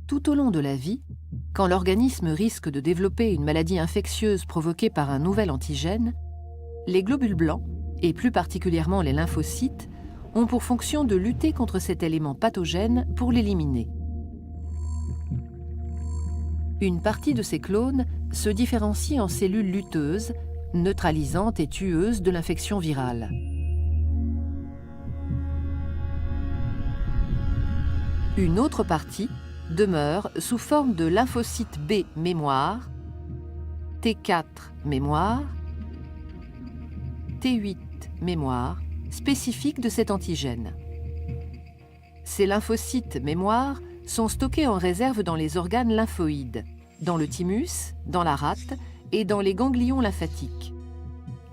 Tout au long de la vie, quand l'organisme risque de développer une maladie infectieuse provoquée par un nouvel antigène, les globules blancs, et plus particulièrement les lymphocytes, ont pour fonction de lutter contre cet élément pathogène pour l'éliminer. Une partie de ces clones se différencie en cellules lutteuses, neutralisantes et tueuses de l'infection virale. Une autre partie demeure sous forme de lymphocytes B mémoire, T4 mémoire, T8 mémoire, spécifiques de cet antigène. Ces lymphocytes mémoire sont stockés en réserve dans les organes lymphoïdes, dans le thymus, dans la rate et dans les ganglions lymphatiques.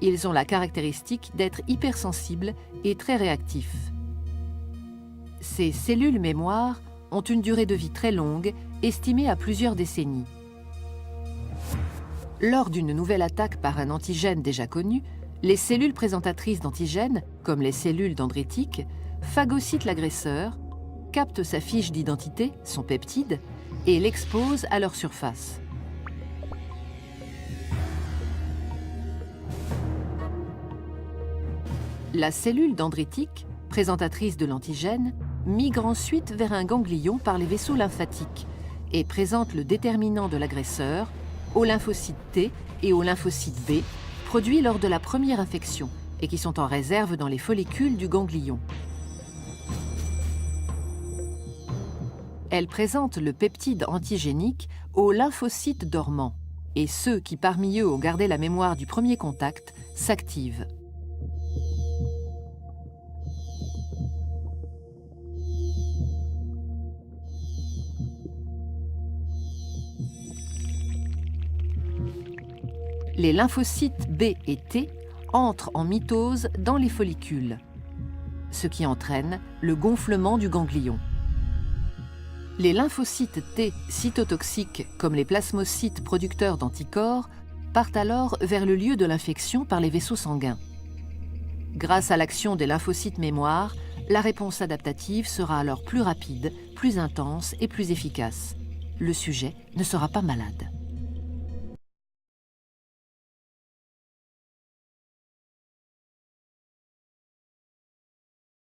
Ils ont la caractéristique d'être hypersensibles et très réactifs. Ces cellules mémoire ont une durée de vie très longue, estimée à plusieurs décennies. Lors d'une nouvelle attaque par un antigène déjà connu, les cellules présentatrices d'antigènes, comme les cellules dendritiques, phagocytent l'agresseur, captent sa fiche d'identité, son peptide, et l'exposent à leur surface. La cellule dendritique, présentatrice de l'antigène, migre ensuite vers un ganglion par les vaisseaux lymphatiques et présente le déterminant de l'agresseur aux lymphocytes T et aux lymphocytes B, produits lors de la première infection et qui sont en réserve dans les follicules du ganglion. Elle présente le peptide antigénique aux lymphocytes dormants et ceux qui parmi eux ont gardé la mémoire du premier contact s'activent. Les lymphocytes B et T entrent en mitose dans les follicules, ce qui entraîne le gonflement du ganglion. Les lymphocytes T cytotoxiques, comme les plasmocytes producteurs d'anticorps, partent alors vers le lieu de l'infection par les vaisseaux sanguins. Grâce à l'action des lymphocytes mémoire, la réponse adaptative sera alors plus rapide, plus intense et plus efficace. Le sujet ne sera pas malade.